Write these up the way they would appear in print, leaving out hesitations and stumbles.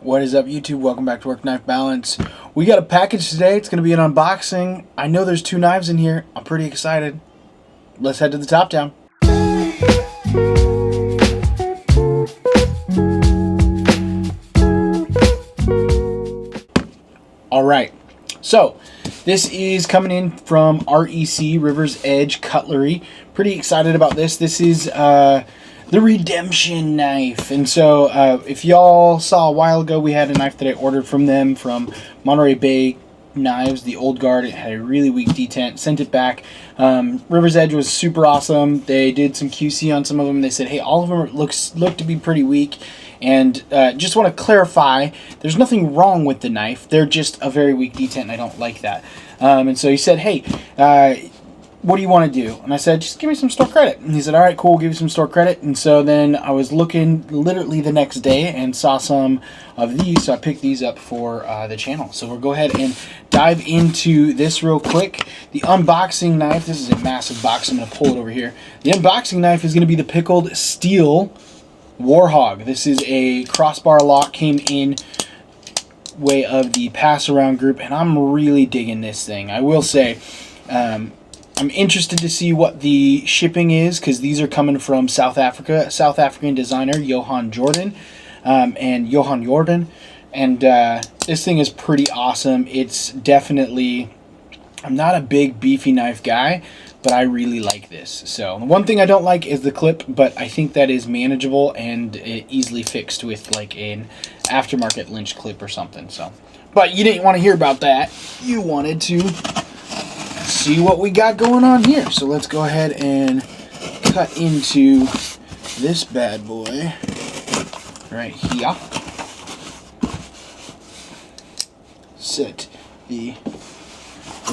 What is up, YouTube? Welcome back to Work Knife Balance. We got a package today. It's going to be an unboxing. I know there's 2 knives in here. I'm pretty excited. Let's head to the top down. All right. So, this is coming in from REC, River's Edge Cutlery. Pretty excited about this. This is the Redemption knife. And so, if y'all saw a while ago, we had a knife that I ordered from them from Monterey Bay Knives, the old guard. It had a really weak detent. Sent it back. River's Edge was super awesome. They did some QC on some of them. They said, hey, all of them look to be pretty weak. And just want to clarify, there's nothing wrong with the knife. They're just a very weak detent, and I don't like that. And so he said, hey, what do you want to do? And I said, just give me some store credit. And he said, all right, cool, we'll give you some store credit. And so then I was looking literally the next day and saw some of these, so I picked these up for the channel. So we'll go ahead and dive into this real quick. The unboxing knife, this is a massive box. I'm going to pull it over here. The unboxing knife is going to be the pickled steel Warhog. This is a crossbar lock, came in way of the pass around group, and I'm really digging this thing. I will say, I'm interested to see what the shipping is, because these are coming from South Africa, South African designer Johan Jordan, and this thing is pretty awesome. It's definitely, I'm not a big beefy knife guy, but I really like this. So one thing I don't like is the clip, but I think that is manageable and easily fixed with like an aftermarket Lynch clip or something. So, but you didn't want to hear about that. You wanted to see what we got going on here. So let's go ahead and cut into this bad boy right here. Set the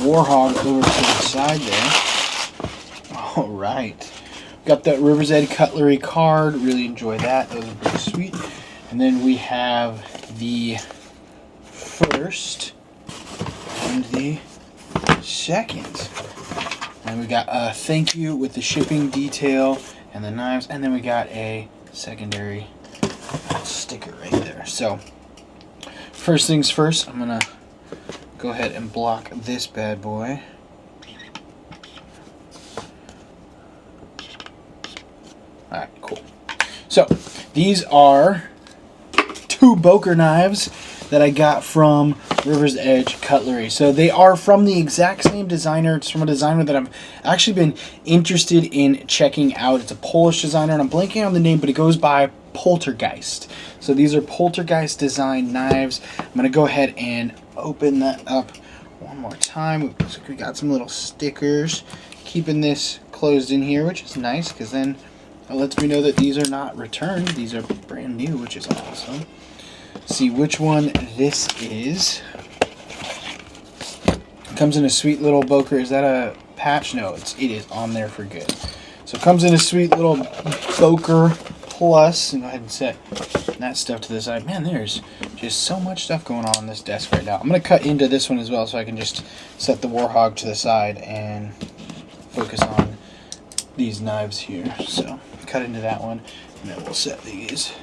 Warhog over to the side there. All right, got that River's Edge Cutlery card. Really enjoy that. Those are pretty sweet. And then we have the first and the second. And we got a thank you with the shipping detail and the knives. And then we got a secondary sticker right there. So first things first, I'm gonna go ahead and block this bad boy. Alright, cool. So, these are 2 Boker knives that I got from River's Edge Cutlery. So, they are from the exact same designer. It's from a designer that I've actually been interested in checking out. It's a Polish designer, and I'm blanking on the name, but it goes by Poltergeist. So, these are Poltergeist design knives. I'm going to go ahead and open that up one more time. So we got some little stickers keeping this closed in here, which is nice, because then it lets me know that these are not returned. These are brand new, which is awesome. See which one this is. It comes in a sweet little Boker. Is that a patch? No, it is on there for good. So it comes in a sweet little Boker Plus. And go ahead and set that stuff to the side. Man, there's just so much stuff going on this desk right now. I'm going to cut into this one as well, so I can just set the Warhog to the side and focus on these knives here. So cut into that one, and then we'll set these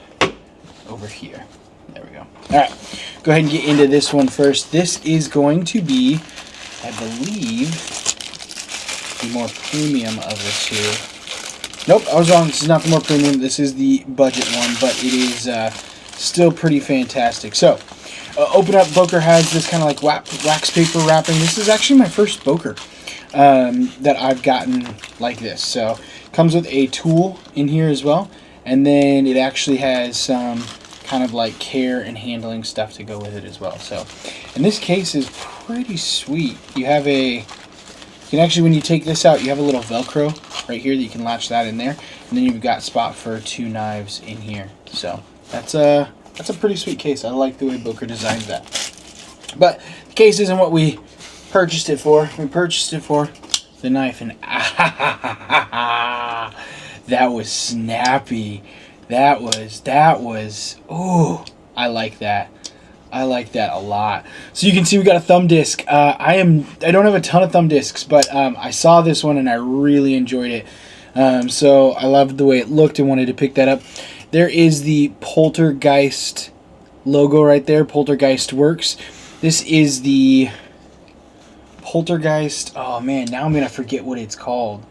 over here. There we go. Alright, go ahead and get into this one first. This is going to be, I believe, the more premium of the 2. Nope, I was wrong. This is not the more premium. This is the budget one, but it is still pretty fantastic. So, open up. Boker has this kind of like wax paper wrapping. This is actually my first Boker that I've gotten like this. So, comes with a tool in here as well, and then it actually has some kind of like care and handling stuff to go with it as well. So, and this case is pretty sweet. You have you can actually, when you take this out, you have a little Velcro right here that you can latch that in there, and then you've got spot for 2 knives in here. So that's a pretty sweet case. I like the way Boker designed that. But the case isn't what we purchased it for. We purchased it for the knife, and that was snappy. That was, ooh, I like that. I like that a lot. So you can see we got a thumb disc. I don't have a ton of thumb discs, but I saw this one and I really enjoyed it. So I loved the way it looked and wanted to pick that up. There is the Poltergeist logo right there, Poltergeist Works. This is the Poltergeist, oh man, now I'm going to forget what it's called.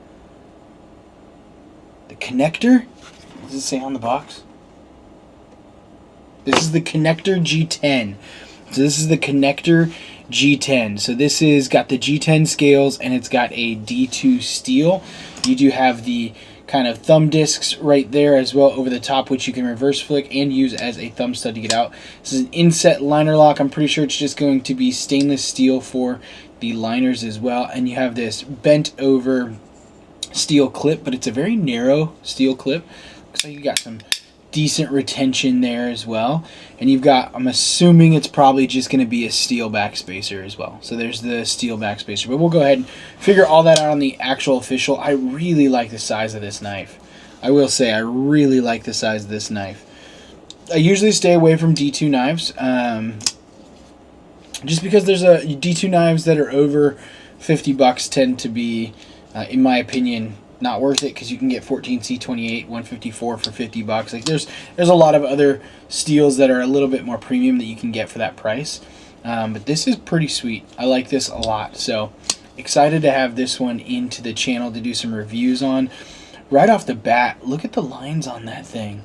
The connector? Does it say on the box? This is the connector G10. So this is the connector G10. So this is got the G10 scales and it's got a D2 steel. You do have the kind of thumb discs right there as well over the top, which you can reverse flick and use as a thumb stud to get out. This is an inset liner lock. I'm pretty sure it's just going to be stainless steel for the liners as well. And you have this bent over steel clip, but it's a very narrow steel clip. Looks like you got some decent retention there as well. And you've got, I'm assuming it's probably just going to be a steel backspacer as well. So there's the steel backspacer. But we'll go ahead and figure all that out on the actual official. I really like the size of this knife. I will say I really like the size of this knife. I usually stay away from D2 knives. Just because there's a D2 knives that are over 50 bucks tend to be, in my opinion, not worth it, because you can get 14C28 154 for 50 bucks. Like there's a lot of other steels that are a little bit more premium that you can get for that price. But this is pretty sweet. I like this a lot. So excited to have this one into the channel to do some reviews on. Right off the bat, look at the lines on that thing.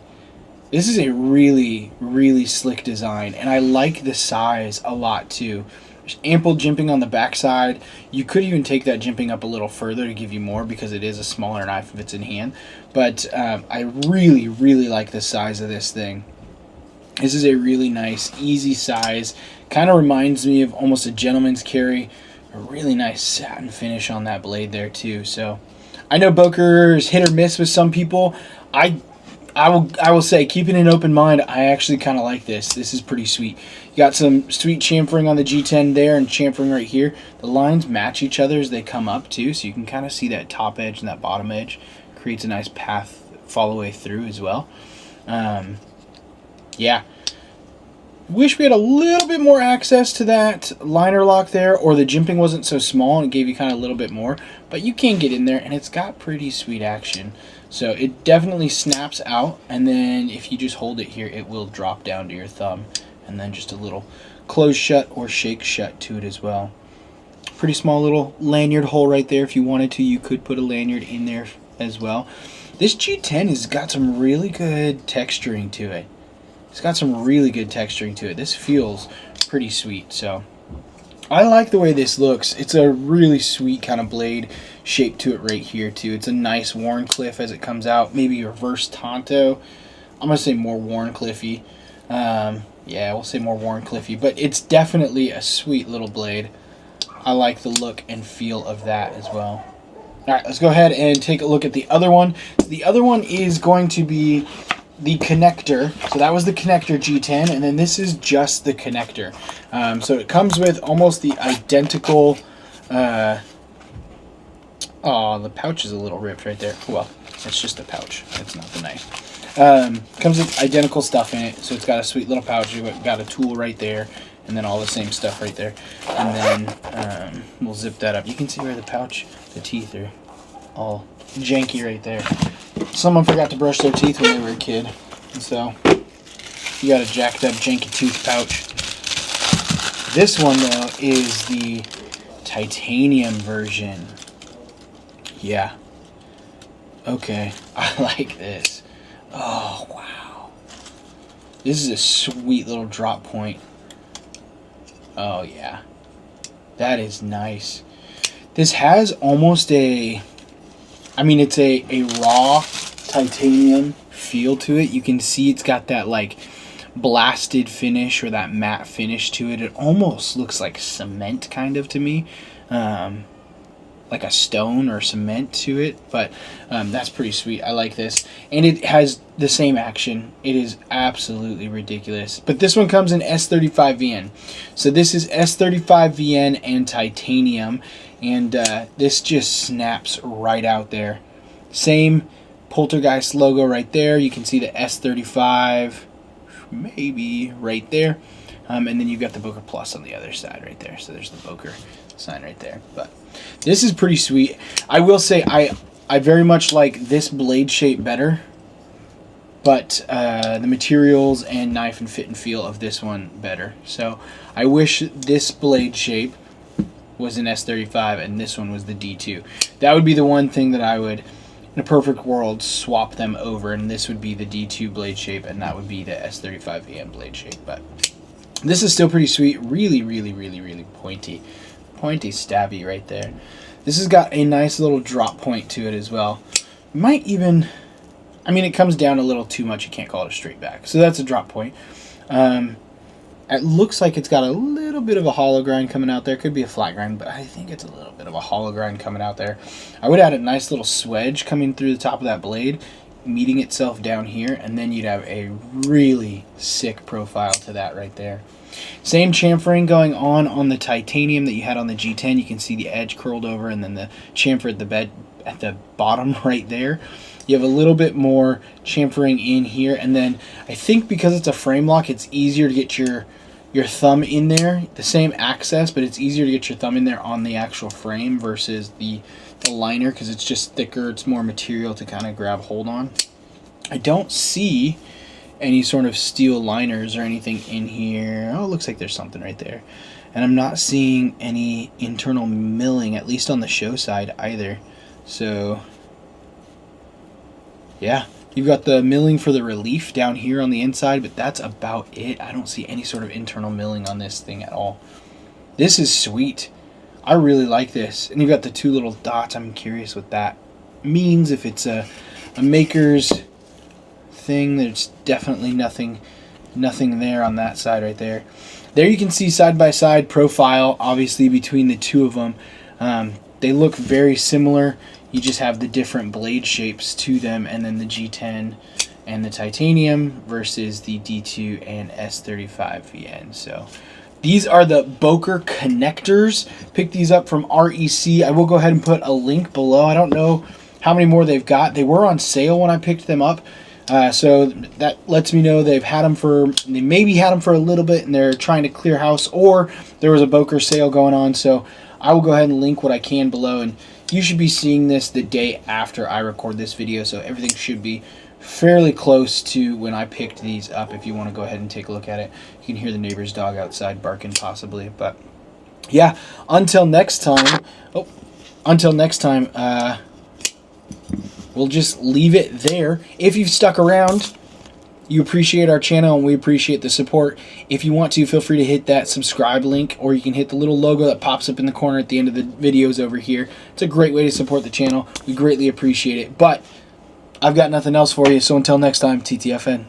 This is a really, really slick design, and I like the size a lot too. There's ample jimping on the backside. You could even take that jimping up a little further to give you more, because it is a smaller knife if it's in hand. But I really, really like the size of this thing. This is a really nice, easy size. Kind of reminds me of almost a gentleman's carry. A really nice satin finish on that blade there too. So I know Boker's hit or miss with some people. I will say, keeping an open mind, I actually kind of like this. This is pretty sweet. You got some sweet chamfering on the G10 there and chamfering right here. The lines match each other as they come up too, so you can kind of see that top edge and that bottom edge. Creates a nice path follow way through as well. Yeah. Wish we had a little bit more access to that liner lock there, or the jimping wasn't so small and it gave you kind of a little bit more. But you can get in there, and it's got pretty sweet action. So it definitely snaps out, and then if you just hold it here, it will drop down to your thumb. And then just a little close shut or shake shut to it as well. Pretty small little lanyard hole right there. If you wanted to, you could put a lanyard in there as well. This G10 has got some really good texturing to it. It's got some really good texturing to it. This feels pretty sweet. So I like the way this looks. It's a really sweet kind of blade shape to it right here too. It's a nice Warncliffe as it comes out. Maybe reverse Tonto. I'm going to say more Warncliffe-y. Yeah, we'll say more Warncliffe-y. But it's definitely a sweet little blade. I like the look and feel of that as well. Alright, let's go ahead and take a look at the other one. The other one is going to be the connector. So that was the connector G10, and then this is just the connector. So it comes with almost the identical... oh, the pouch is a little ripped right there. Well, it's just the pouch. It's not the knife. Comes with identical stuff in it. So it's got a sweet little pouch. You've got a tool right there, and then all the same stuff right there. And then we'll zip that up. You can see where the pouch, the teeth are all janky right there. Someone forgot to brush their teeth when they were a kid, and so you got a jacked up janky tooth pouch. This one though is the titanium version. Yeah. Okay, I like this. Oh wow, this is a sweet little drop point. Oh yeah, that is nice. This has almost a, I mean, it's a raw titanium feel to it. You can see it's got that like blasted finish or that matte finish to it. It almost looks like cement kind of to me, like a stone or cement to it. But that's pretty sweet. I like this, and it has the same action. It is absolutely ridiculous. But this one comes in S35VN, so this is S35VN and titanium. And this just snaps right out there. Same Poltergeist logo right there. You can see the S35 maybe right there. And then you've got the Boker Plus on the other side right there. So there's the Boker sign right there. But this is pretty sweet. I will say I very much like this blade shape better. but the materials and knife and fit and feel of this one better. So I wish this blade shape was an S35 and this one was the D2. That would be the one thing that I would, in a perfect world, swap them over, and this would be the D2 blade shape and that would be the S35 VM blade shape. But this is still pretty sweet. Really, really, really, really pointy stabby right there. This has got a nice little drop point to it as well. Might even, I mean, it comes down a little too much. You can't call it a straight back. So that's a drop point. It looks like it's got a little bit of a hollow grind coming out there. Could be a flat grind, but I think it's a little bit of a hollow grind coming out there. I would add a nice little swedge coming through the top of that blade, meeting itself down here, and then you'd have a really sick profile to that right there. Same chamfering going on the titanium that you had on the G10. You can see the edge curled over and then the chamfer at the bottom right there. You have a little bit more chamfering in here, and then I think because it's a frame lock, it's easier to get your thumb in there. The same access, but it's easier to get your thumb in there on the actual frame versus the liner, because it's just thicker. It's more material to kind of grab hold on. I don't see any sort of steel liners or anything in here. Oh, it looks like there's something right there. And I'm not seeing any internal milling, at least on the show side either. So yeah, you've got the milling for the relief down here on the inside, but that's about it. I don't see any sort of internal milling on this thing at all. This is sweet. I really like this. And you've got the two little dots. I'm curious what that means. If it's a maker's thing, there's definitely nothing there on that side right there. There you can see side-by-side profile, obviously, between the two of them. They look very similar. You just have the different blade shapes to them, and then the G10 and the titanium versus the D2 and S35 VN. So these are the Boker connectors. Pick these up from REC. I will go ahead and put a link below. I don't know how many more they've got. They were on sale when I picked them up. So that lets me know they maybe had them for a little bit and they're trying to clear house, or there was a Boker sale going on. So I will go ahead and link what I can below, and you should be seeing this the day after I record this video, so everything should be fairly close to when I picked these up. If you want to go ahead and take a look at it, you can hear the neighbor's dog outside barking possibly. But yeah, until next time, we'll just leave it there. If you've stuck around, you appreciate our channel and we appreciate the support. If you want to, feel free to hit that subscribe link, or you can hit the little logo that pops up in the corner at the end of the videos over here. It's a great way to support the channel. We greatly appreciate it. But I've got nothing else for you, so until next time, TTFN.